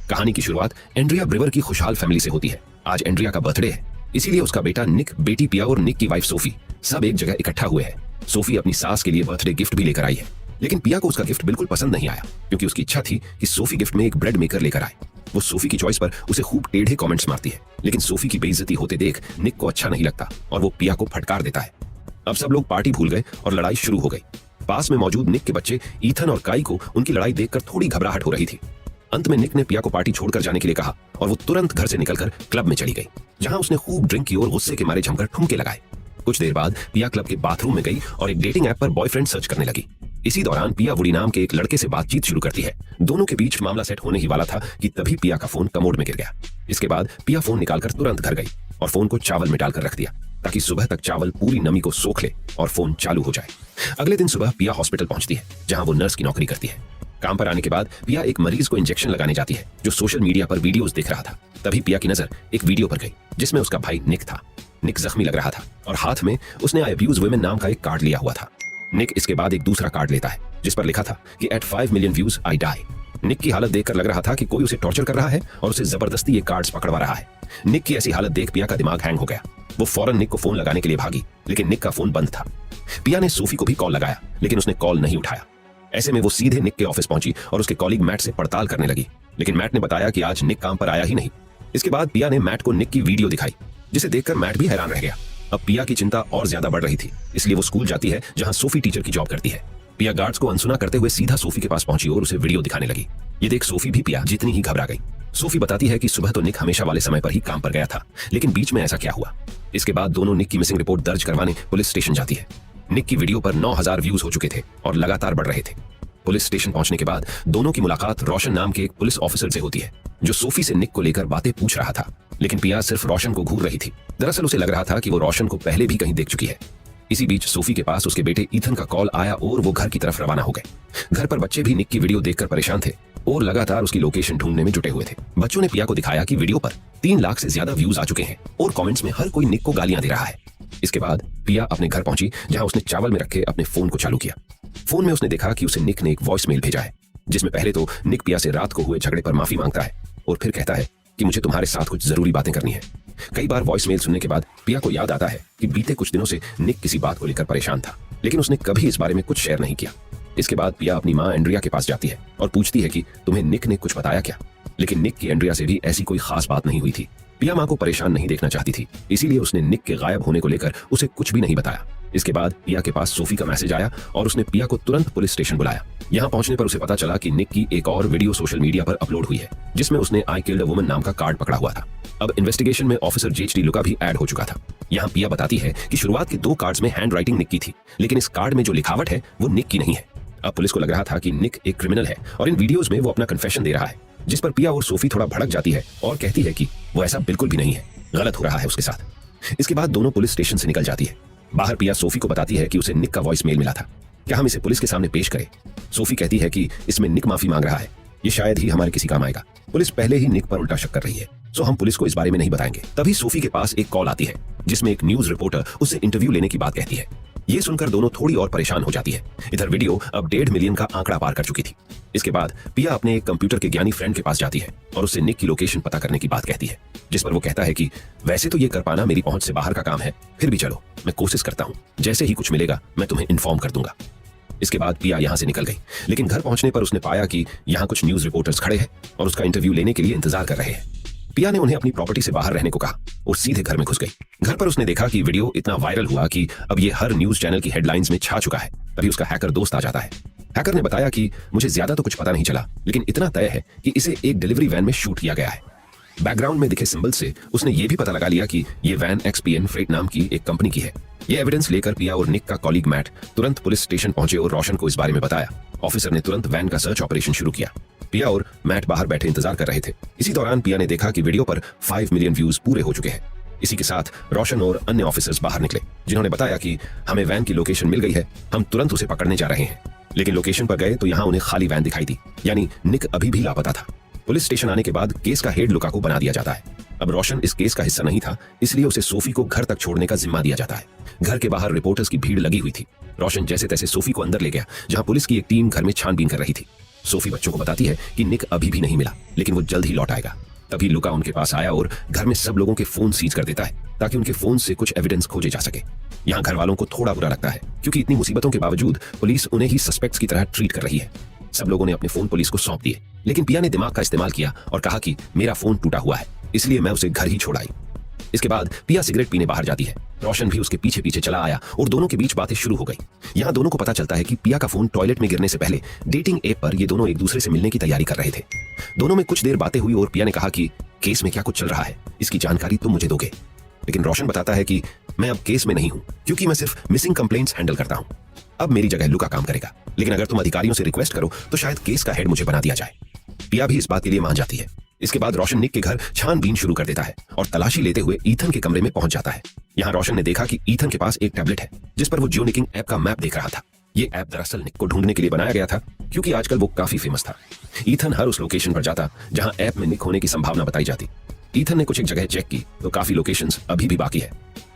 कहानी की शुरुआत एंड्रिया ब्रिवर की खुशहाल फैमिली से होती है। आज एंड्रिया का बर्थडे है, इसीलिए उसका बेटा निक, बेटी पिया और निक की वाइफ सोफी सब एक जगह इकट्ठा हुए हैं। सोफी अपनी सास के लिए बर्थडे गिफ्ट भी लेकर आई है, लेकिन पिया को उसका गिफ्ट बिल्कुल पसंद नहीं आया, क्योंकि उसकी इच्छा थी कि सोफी गिफ्ट में एक ब्रेड मेकर लेकर आए। वो सोफी की चॉइस पर उसे खूब टेढ़े कमेंट्स मारती है, लेकिन सोफी की बेइज्जती होते देख निक को अच्छा नहीं लगता और वो पिया को फटकार देता है। अब सब लोग पार्टी भूल गए और लड़ाई शुरू हो गई। पास में मौजूद निक के बच्चे ईथन और काई को उनकी लड़ाई देखकर थोड़ी घबराहट हो रही थी। अंत में निक ने पिया को पार्टी छोड़कर जाने के लिए कहा और वो तुरंत घर से निकलकर क्लब में चली गई, जहां उसने खूब ड्रिंक की और गुस्से के मारे जमकर ठुमके लगाए। कुछ देर बाद पिया क्लब के बाथरूम में गई और एक डेटिंग ऐप पर बॉयफ्रेंड सर्च करने लगी। इसी दौरान पिया वुडी नाम के एक लड़के से बातचीत शुरू करती है। दोनों के बीच मामला सेट होने ही वाला था कि तभी पिया का फोन कमोड में गिर गया। इसके बाद पिया फोन निकालकर तुरंत घर गई और फोन को चावल में डालकर रख दिया, ताकि सुबह तक चावल पूरी नमी को सोख ले और फोन चालू हो जाए। अगले दिन सुबह पिया हॉस्पिटल पहुंचती है, जहां वो नर्स की नौकरी करती है। काम पर आने के बाद पिया एक मरीज को इंजेक्शन लगाने जाती है, जो सोशल मीडिया पर वीडियोस देख रहा था। तभी पिया की नजर एक वीडियो पर गई, जिसमें उसका भाई निक था। निक जख्मी लग रहा था और हाथ में उसने आई अब्यूज वुमेन नाम का एक कार्ड लिया हुआ था। निक इसके बाद एक दूसरा कार्ड लेता है, जिस पर लिखा था कि at 5 million views I die. Nick की हालत देखकर लग रहा था कि कोई उसे टॉर्चर कर रहा है और उसे जबरदस्ती ये कार्ड्स पकड़वा रहा है। निक की ऐसी हालत देख पिया का दिमाग हैंग हो गया। वो फौरन निक को फोन लगाने के लिए भागी, लेकिन निक का फोन बंद था। पिया ने सोफी को भी कॉल लगाया, लेकिन उसने कॉल नहीं उठाया। ऐसे में वो सीधे निक के ऑफिस पहुंची और उसके कॉलीग मैट से पड़ताल करने लगी, लेकिन मैट ने बताया कि आज निक काम पर आया ही नहीं। इसके बाद पिया ने मैट को निक की वीडियो दिखाई, जिसे देखकर मैट भी हैरान रह गया। अब पिया की चिंता और ज्यादा बढ़ रही थी, इसलिए वो स्कूल जाती है जहां सोफी टीचर की जॉब करती है। पिया गार्ड्स को अनसुना करते हुए सीधा सोफी के पास पहुंची और उसे वीडियो दिखाने लगी। ये देख सोफी भी पिया जितनी ही घबरा गई। सोफी बताती है कि सुबह तो निक हमेशा वाले समय पर ही काम पर गया था, लेकिन बीच में ऐसा क्या हुआ। इसके बाद दोनों निक की मिसिंग रिपोर्ट दर्ज करवाने पुलिस स्टेशन जाती है। निक की वीडियो पर 9000 व्यूज हो चुके थे और लगातार बढ़ रहे थे। पुलिस स्टेशन पहुंचने के बाद दोनों की मुलाकात रोशन नाम के एक पुलिस ऑफिसर से होती है, जो सोफी से निक को लेकर बातें पूछ रहा था, लेकिन पिया सिर्फ रोशन को घूर रही थी। दरअसल उसे लग रहा था कि वो रोशन को पहले भी कहीं देख चुकी है। इसी बीच सोफी के पास उसके बेटे ईथन का कॉल आया और वो घर की तरफ रवाना हो गए। घर पर बच्चे भी निक की वीडियो देखकर परेशान थे और लगातार उसकी लोकेशन ढूंढने में जुटे हुए थे। बच्चों ने पिया को दिखाया कि वीडियो पर 3 लाख से ज्यादा व्यूज आ चुके हैं और कमेंट्स में हर कोई निक को गालियां दे रहा है। इसके बाद पिया अपने घर पहुंची, जहां उसने चावल में रखे अपने फोन को चालू किया। फोन में उसने देखा कि उसे निक ने एक वॉइस मेल भेजा है, जिसमें पहले तो निक पिया से रात को हुए झगड़े पर माफी मांगता है और फिर कहता है कि मुझे तुम्हारे साथ कुछ जरूरी बातें करनी है। कई बार वॉइस मेल सुनने के बाद पिया को याद आता है कि बीते कुछ दिनों से निक किसी बात को लेकर परेशान था, लेकिन उसने कभी इस बारे में कुछ शेयर नहीं किया। इसके बाद पिया अपनी माँ एंड्रिया के पास जाती है और पूछती है कि तुम्हें निक ने कुछ बताया क्या, लेकिन निक की एंड्रिया से भी ऐसी कोई खास बात नहीं हुई थी। पिया माँ को परेशान नहीं देखना चाहती थी, इसीलिए उसने निक के गायब होने को लेकर उसे कुछ भी नहीं बताया। इसके बाद पिया के पास सोफी का मैसेज आया और उसने पिया को तुरंत पुलिस स्टेशन बुलाया। यहाँ पहुंचने पर उसे पता चला कि निक की एक और वीडियो सोशल मीडिया पर अपलोड हुई है, जिसमें उसने आई किल्ड अ वुमन नाम का कार्ड पकड़ा हुआ था। अब इन्वेस्टिगेशन में ऑफिसर जेएचडी लुका भी ऐड हो चुका था। यहाँ पिया बताती है कि शुरुआत के 2 कार्ड्स में हैंड राइटिंग निक की थी, लेकिन इस कार्ड में जो लिखावट है वो निक की नहीं है। अब पुलिस को लग रहा था कि निक एक क्रिमिनल है और इन वीडियोस में वो अपना कन्फेशन दे रहा है, जिस पर पिया और सोफी थोड़ा भड़क जाती है और कहती है कि वो ऐसा बिल्कुल भी नहीं है, गलत हो रहा है उसके साथ। इसके बाद दोनों पुलिस स्टेशन से निकल जाती है। बाहर पिया सोफी को बताती है कि उसे निक का वॉइस मेल मिला था, क्या हम इसे पुलिस के सामने पेश करें। सोफी कहती है कि इसमें निक माफी मांग रहा है, ये शायद ही हमारे किसी काम आएगा। पुलिस पहले ही निक पर उल्टा शक कर रही है, सो हम पुलिस को इस बारे में नहीं बताएंगे। तभी सोफी के पास एक कॉल आती है, जिसमें एक न्यूज रिपोर्टर उससे इंटरव्यू लेने की बात कहती है। ये सुनकर दोनों थोड़ी और परेशान हो जाती है। इधर वीडियो अब 1.5 मिलियन का आंकड़ा पार कर चुकी थी। इसके बाद पिया अपने एक कंप्यूटर के ज्ञानी फ्रेंड के पास जाती है और उससे निक की लोकेशन पता करने की बात कहती है, जिस पर वो कहता है कि वैसे तो ये कर पाना मेरी पहुंच से बाहर का काम है, फिर भी चलो मैं कोशिश करता हूँ, जैसे ही कुछ मिलेगा मैं तुम्हें इन्फॉर्म कर दूंगा। इसके बाद पिया यहाँ से निकल गई, लेकिन घर पहुंचने पर उसने पाया कि यहाँ कुछ न्यूज रिपोर्टर्स खड़े हैं और उसका इंटरव्यू लेने के लिए इंतजार कर रहे हैं। पिया ने उन्हें अपनी प्रॉपर्टी से बाहर रहने को कहा और सीधे घर में घुस गई। घर पर उसने देखा कि वीडियो इतना वायरल हुआ कि अब ये हर न्यूज चैनल की हेडलाइंस में छा चुका है। तभी उसका हैकर दोस्त आ जाता है। हैकर ने बताया कि मुझे ज्यादा तो कुछ पता नहीं चला, लेकिन इतना तय है कि इसे एक डिलीवरी वैन में शूट किया गया है। बैकग्राउंड में दिखे सिंबल से उसने ये भी पता लगा लिया कि ये वैन XPN फ्रेट नाम की एक कंपनी की है। ये एविडेंस लेकर पिया और निक का कॉलीग मैट तुरंत पुलिस स्टेशन पहुंचे और रोशन को इस बारे में बताया। ऑफिसर ने तुरंत वैन का सर्च ऑपरेशन शुरू किया। पिया और मैट बाहर बैठे इंतजार कर रहे थे। इसी दौरान पिया ने देखा कि वीडियो पर 5 मिलियन व्यूज पूरे हो चुके हैं। इसी के साथ रोशन और अन्य ऑफिसर्स बाहर निकले, जिन्होंने बताया कि हमें वैन की लोकेशन मिल गई है, हम तुरंत उसे पकड़ने जा रहे हैं। लेकिन लोकेशन पर गए तो यहाँ उन्हें खाली वैन दिखाई दी, यानी निक अभी भी लापता था। पुलिस स्टेशन आने के बाद केस का हेड लुका को बना दिया जाता है। अब रोशन इस केस का हिस्सा नहीं था, इसलिए उसे सोफी को घर तक छोड़ने का जिम्मा दिया जाता है। घर के बाहर रिपोर्टर्स की भीड़ लगी हुई थी। रोशन जैसे तैसे सोफी को अंदर ले गया, जहां पुलिस की एक टीम घर में छानबीन कर रही थी। सोफी बच्चों को बताती है कि निक अभी भी नहीं मिला, लेकिन वो जल्द ही लौट आएगा। तभी लुका उनके पास आया और घर में सब लोगों के फोन सीज कर देता है ताकि उनके फोन से कुछ एविडेंस खोजे जा सके। यहाँ घर वालों को थोड़ा बुरा लगता है क्योंकि इतनी मुसीबतों के बावजूद पुलिस उन्हें ही सस्पेक्ट्स की तरह ट्रीट कर रही है। सब लोगों ने अपने फोन पुलिस को सौंप दिए, लेकिन पिया ने दिमाग का इस्तेमाल किया और कहा कि मेरा फोन टूटा हुआ है, इसलिए मैं उसे घर ही छोड़ आई। इसके बाद पिया सिगरेट पीने बाहर जाती है। रोशन भी उसके पीछे पीछे चला आया और दोनों के बीच बातें शुरू हो गई। यहाँ दोनों को पता चलता है कि पिया का फोन टॉयलेट में गिरने से पहले डेटिंग ऐप पर ये दोनों एक दूसरे से मिलने की तैयारी कर रहे थे। दोनों में कुछ देर बातें हुई और पिया ने कहा कि केस में क्या कुछ चल रहा है, इसकी जानकारी तुम मुझे दोगे। लेकिन रोशन बताता है कि मैं अब केस में नहीं हूं क्योंकि मैं सिर्फ मिसिंग कंप्लेंट्स हैंडल करता हूं। अब मेरी जगह लुका काम करेगा, लेकिन अगर तुम अधिकारियों से रिक्वेस्ट करो तो शायद केस का हेड मुझे बना दिया जाए। पिया भी इस बात के लिए मान जाती है। इसके बाद रोशन निक के घर छानबीन शुरू कर देता है और तलाशी लेते हुए ईथन के कमरे में पहुंच जाता है। यहाँ रोशन ने देखा कि ईथन के पास एक टैबलेट है जिस पर वो जियोनिकिंग ऐप का मैप देख रहा था। ये ऐप दरअसल निक को ढूंढने के लिए बनाया गया था क्योंकि आजकल वो काफी फेमस था। ईथन हर उस लोकेशन पर जाता जहां ऐप में निक होने की संभावना बताई जाती। ईथन ने कुछ एक जगह चेक की तो काफी लोकेशंस अभी भी बाकी है।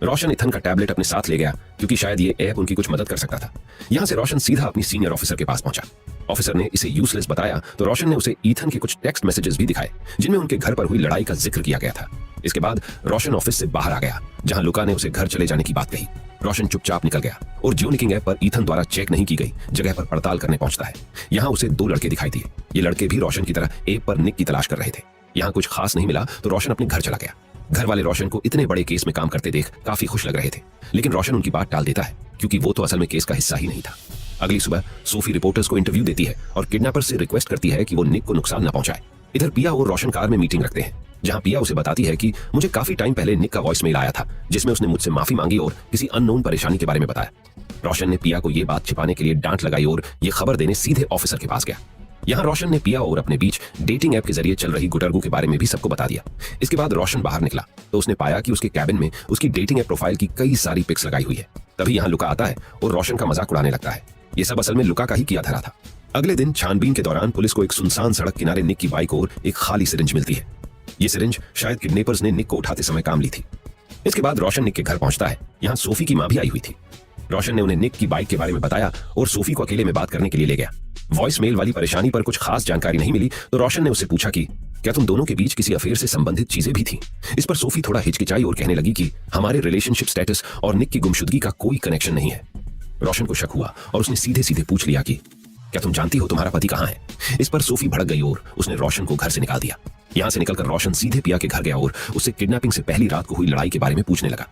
रोशन ईथन का टैबलेट अपने साथ ले गया क्योंकि शायद ये ऐप उनकी कुछ मदद कर सकता था। यहाँ से रोशन सीधा अपनी सीनियर ऑफिसर के पास पहुंचा। ऑफिसर ने इसे यूजलेस बताया तो रोशन ने उसे ईथन के कुछ टेक्स्ट मैसेजेस भी दिखाए जिनमें उनके घर पर हुई लड़ाई का जिक्र किया गया था। इसके बाद रोशन ऑफिस से बाहर आ गया जहां लुका ने उसे घर चले जाने की बात कही। रोशन चुपचाप निकल गया और जियोनिकिंग ऐप पर ईथन द्वारा चेक नहीं की गई जगह पर पड़ताल करने पहुंचता है। यहाँ उसे 2 लड़के दिखाई दिए। ये लड़के भी रोशन की तरह ऐप पर निक की तलाश कर रहे थे। यहाँ कुछ खास नहीं मिला तो रोशन अपने घर चला गया। घर वाले रोशन को इतने बड़े केस में काम करते देख काफी खुश लग रहे थे, लेकिन रोशन उनकी बात टाल देता है क्योंकि वो तो असल में केस का हिस्सा ही नहीं था। अगली सुबह सोफी रिपोर्टर्स को इंटरव्यू देती है और किडनैपर से रिक्वेस्ट करती है कि वो निक को नुकसान न पहुंचाए। इधर पिया और रोशन कार में मीटिंग रखते हैं जहां पिया उसे बताती है कि मुझे काफी टाइम पहले निक का वॉइस मेल आया था जिसमें उसने मुझसे माफी मांगी और किसी अननोन परेशानी के बारे में बताया। रोशन ने पिया को ये बात छिपाने के लिए डांट लगाई और ये खबर देने सीधे ऑफिसर के पास गया। यहाँ रोशन ने पिया और अपने बीच डेटिंग ऐप के जरिए चल रही गुटरगू के बारे में भी सबको बता दिया। इसके बाद रोशन बाहर निकला तो उसने पाया कि उसके कैबिन में उसकी डेटिंग ऐप प्रोफाइल की कई सारी पिक्स लगाई हुई है। तभी यहाँ लुका आता है और रोशन का मजाक उड़ाने लगता है। ये सब असल में लुका का ही किया धरा था। अगले दिन छानबीन के दौरान पुलिस को एक सुनसान सड़क किनारे निक की बाइक और एक खाली सिरिंज मिलती है। ये सिरिंज शायद किडनैपर्स ने निक को उठाते समय काम ली थी। इसके बाद रोशन निक के घर पहुंचता है। यहाँ सोफी की मां भी आई हुई थी। रोशन ने उन्हें निक की बाइक के बारे में बताया और सोफी को अकेले में बात करने के लिए ले गया। वॉइस मेल वाली परेशानी पर कुछ खास जानकारी नहीं मिली तो रोशन ने उससे पूछा कि क्या तुम दोनों के बीच किसी अफेयर से संबंधित चीजें भी थी। इस पर सोफी थोड़ा हिचकिचाई और कहने लगी कि हमारे रिलेशनशिप स्टेटस और निक की गुमशुदगी का कोई कनेक्शन नहीं है। रोशन को शक हुआ और उसने सीधे सीधे पूछ लिया कि क्या तुम जानती हो तुम्हारा पति कहाँ है। इस पर सोफी भड़क गई और उसने रोशन को घर से निकाल दिया। यहाँ से निकलकर रोशन सीधे पिया के घर गया और उससे किडनैपिंग से पहली रात को हुई लड़ाई के बारे में पूछने लगा।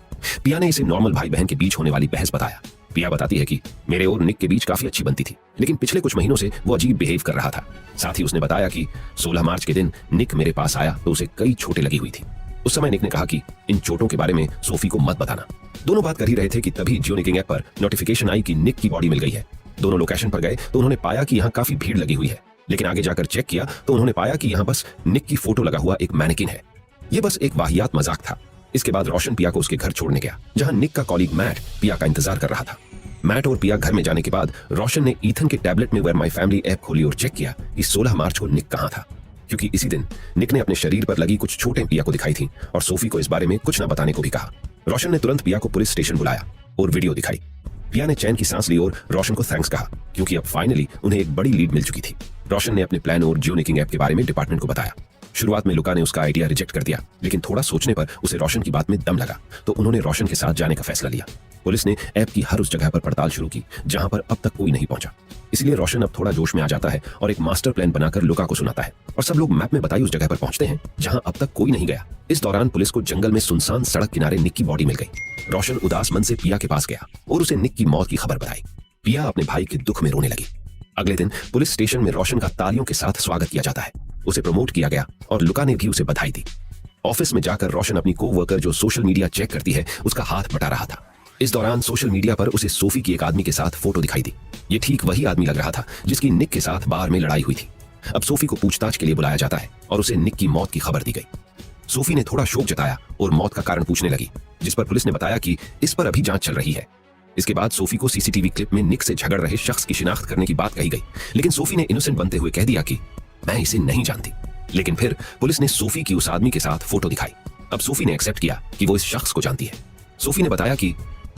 पिया ने इसे नॉर्मल भाई बहन के बीच होने वाली बहस बताया। पिया बताती है कि मेरे और निक के बीच काफी अच्छी बनती थी, लेकिन पिछले कुछ महीनों से वो अजीब बिहेव कर रहा था। साथ ही उसने बताया कि 16 मार्च के दिन निक मेरे पास आया तो उसे कई चोटें लगी हुई थी। उस समय निक ने कहा कि इन चोटों के बारे में सोफी को मत बताना। दोनों बात कर ही रहे थे कि तभी जियोनिकिंग ऐप पर नोटिफिकेशन आई कि निक की बॉडी मिल गई है। दोनों लोकेशन पर गए तो उन्होंने पाया कि यहाँ काफी भीड़ लगी हुई है, लेकिन आगे जाकर चेक किया तो उन्होंने पाया कि यहाँ बस निक की फोटो लगा हुआ एक मैनेकिन है। ये बस एक वाहियात मजाक था। इसके बाद रोशन पिया को उसके घर छोड़ने गया जहां निक का कॉलीग मैट पिया का इंतजार कर रहा था। मैट और पिया घर में जाने के बाद रोशन ने ईथन के टैबलेट में वेयर माय फैमिली ऐप खोली और चेक किया कि 16 मार्च को निक कहाँ था, क्योंकि इसी दिन निक ने अपने शरीर पर लगी कुछ चोटें पिया को दिखाई थी और सोफी को इस बारे में कुछ न बताने को भी कहा। रोशन ने तुरंत पिया को पुलिस स्टेशन बुलाया और वीडियो दिखाई। पिया ने चैन की सांस ली और रोशन को थैंक्स कहा क्योंकि अब फाइनली उन्हें एक बड़ी लीड मिल चुकी थी। रोशन ने अपने प्लान और जियोनिकिंग ऐप के बारे में डिपार्टमेंट को बताया। शुरुआत में लुका ने उसका आइडिया रिजेक्ट कर दिया, लेकिन थोड़ा सोचने पर उसे रोशन की बात में दम लगा तो उन्होंने रोशन के साथ जाने का फैसला लिया। पुलिस ने ऐप की हर उस जगह पर पड़ताल शुरू की जहां पर अब तक कोई नहीं पहुंचा। इसलिए रोशन अब थोड़ा जोश में आ जाता है और एक मास्टर प्लान बनाकर लुका को सुनाता है और सब लोग मैप में बताई उस जगह पर पहुंचते हैं जहां अब तक कोई नहीं गया। इस दौरान पुलिस को जंगल में सुनसान सड़क किनारे निक की बॉडी मिल गई। रोशन उदास मन से पिया के पास गया और उसे निक की मौत की खबर बताई। पिया अपने भाई के दुख में रोने लगी। अगले दिन पुलिस स्टेशन में रोशन का तालियों के साथ स्वागत किया जाता है। उसे प्रमोट किया गया और लुका ने भी उसे बधाई दी। ऑफिस में जाकर रोशन अपनी कोवर्कर जो सोशल मीडिया चेक करती है उसका हाथ बटा रहा था। इस दौरान सोशल मीडिया पर उसे सोफी की एक आदमी के साथ फोटो दिखाई दी। ये ठीक वही आदमी लग रहा था जिसकी निक के साथ बार में लड़ाई हुई थी। अब सोफी को पूछताछ के लिए बुलाया जाता है और उसे निक की मौत की खबर दी गई। सोफी ने थोड़ा शोक जताया और मौत का कारण पूछने लगी, जिस पर पुलिस ने बताया कि इस पर अभी जांच चल रही है। इसके बाद सोफी को सीसीटीवी क्लिप में निक से झगड़ रहे शख्स की शिनाख्त करने की बात कही गई, लेकिन सोफी ने इनोसेंट बनते हुए कह दिया कि मैं इसे नहीं जानती। लेकिन फिर पुलिस ने सोफी की उस आदमी के साथ फोटो दिखाई। अब सोफी ने एक्सेप्ट किया कि वो इस शख्स को जानती है। सोफी ने बताया कि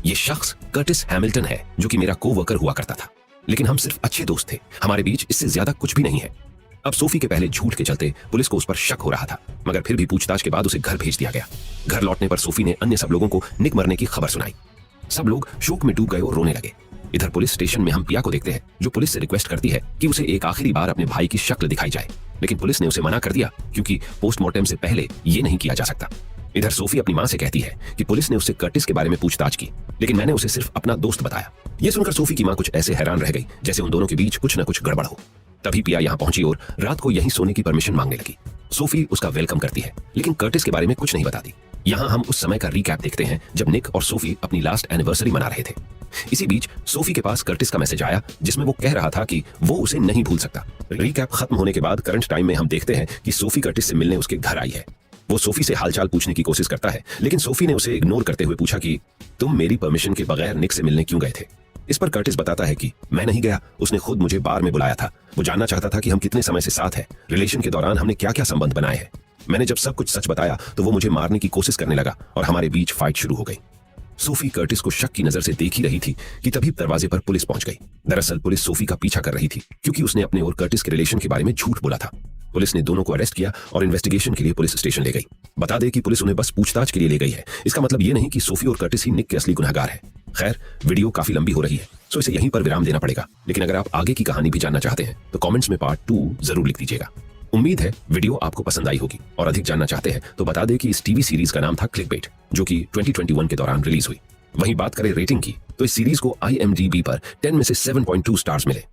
ये शख्स कर्टिस हैमिल्टन है जो कि मेरा कोवर्कर हुआ करता था। लेकिन हम सिर्फ अच्छे दोस्त थे, हमारे बीच इससे ज्यादा कुछ भी नहीं है। अब सोफी के पहले झूठ के चलते पुलिस को उस पर शक हो रहा था, मगर फिर भी पूछताछ के बाद उसे घर भेज दिया गया। घर लौटने पर सोफी ने अन्य सब लोगों को निक मरने की खबर सुनाई। सब लोग शोक में डूब गए और रोने लगे। इधर पुलिस स्टेशन में हम पिया को देखते हैं, जो पुलिस से रिक्वेस्ट करती है कि उसे एक आखिरी बार अपने भाई की शक्ल दिखाई जाए, लेकिन पुलिस ने उसे मना कर दिया क्योंकि पोस्टमार्टम से पहले ये नहीं किया जा सकता। इधर सोफी अपनी मां से कहती है कि पुलिस ने उससे कर्टिस के बारे में पूछताछ की, लेकिन मैंने उसे सिर्फ अपना दोस्त बताया। ये सुनकर सोफी की मां कुछ ऐसे हैरान रह गई जैसे उन दोनों के बीच कुछ न कुछ गड़बड़ हो। तभी पिया यहाँ पहुंची और रात को यहीं सोने की परमिशन मांगने लगी। सोफी उसका वेलकम करती है, लेकिन कर्टिस के बारे में कुछ नहीं बताती। यहाँ हम उस समय का रिकैप देखते हैं जब निक और सोफी अपनी लास्ट एनिवर्सरी मना रहे थे। इसी बीच सोफी के पास कर्टिस का मैसेज आया जिसमें वो कह रहा था कि वो उसे नहीं भूल सकता। रिकैप खत्म होने के बाद करंट टाइम में हम देखते हैं कि सोफी कर्टिस से मिलने उसके घर आई है। वो सोफी से हालचाल पूछने की कोशिश करता है, लेकिन सोफी ने उसे इग्नोर करते हुए पूछा कि तुम मेरी परमिशन के बगैर निक से मिलने क्यों गए थे। इस पर कर्टिस बताता है कि मैं नहीं गया, उसने खुद मुझे बार में बुलाया था। वो जानना चाहता था कि हम कितने समय से साथ हैं, रिलेशन के दौरान हमने क्या क्या संबंध बनाए हैं। मैंने जब सब कुछ सच बताया तो वो मुझे मारने की कोशिश करने लगा और हमारे बीच फाइट शुरू हो गई। सोफी कर्टिस को शक की नजर से देख ही रही थी कि तभी दरवाजे पर पुलिस पहुंच गई। दरअसल पुलिस सोफी का पीछा कर रही थी क्योंकि उसने अपने और कर्टिस के रिलेशन के बारे में झूठ बोला था। पुलिस ने दोनों को अरेस्ट किया और इन्वेस्टिगेशन के लिए पुलिस स्टेशन ले गई। बता दे कि पुलिस उन्हें बस पूछताछ के लिए ले गई है, इसका मतलब ये नहीं कि सोफी और कर्टिस ही निक के असली गुनहगार है। खैर, वीडियो काफी लंबी हो रही है, सो इसे यहीं पर विराम देना पड़ेगा, लेकिन अगर आप आगे की कहानी भी जानना चाहते हैं तो कमेंट्स में पार्ट 2 जरूर लिख दीजिएगा। उम्मीद है वीडियो आपको पसंद आई होगी, और अधिक जानना चाहते हैं तो बता दें कि इस टीवी सीरीज का नाम था क्लिकबेट, जो कि 2021 के दौरान रिलीज हुई। वहीं बात करें रेटिंग की तो इस सीरीज को IMDb पर 10 में से 7.2 स्टार्स मिले।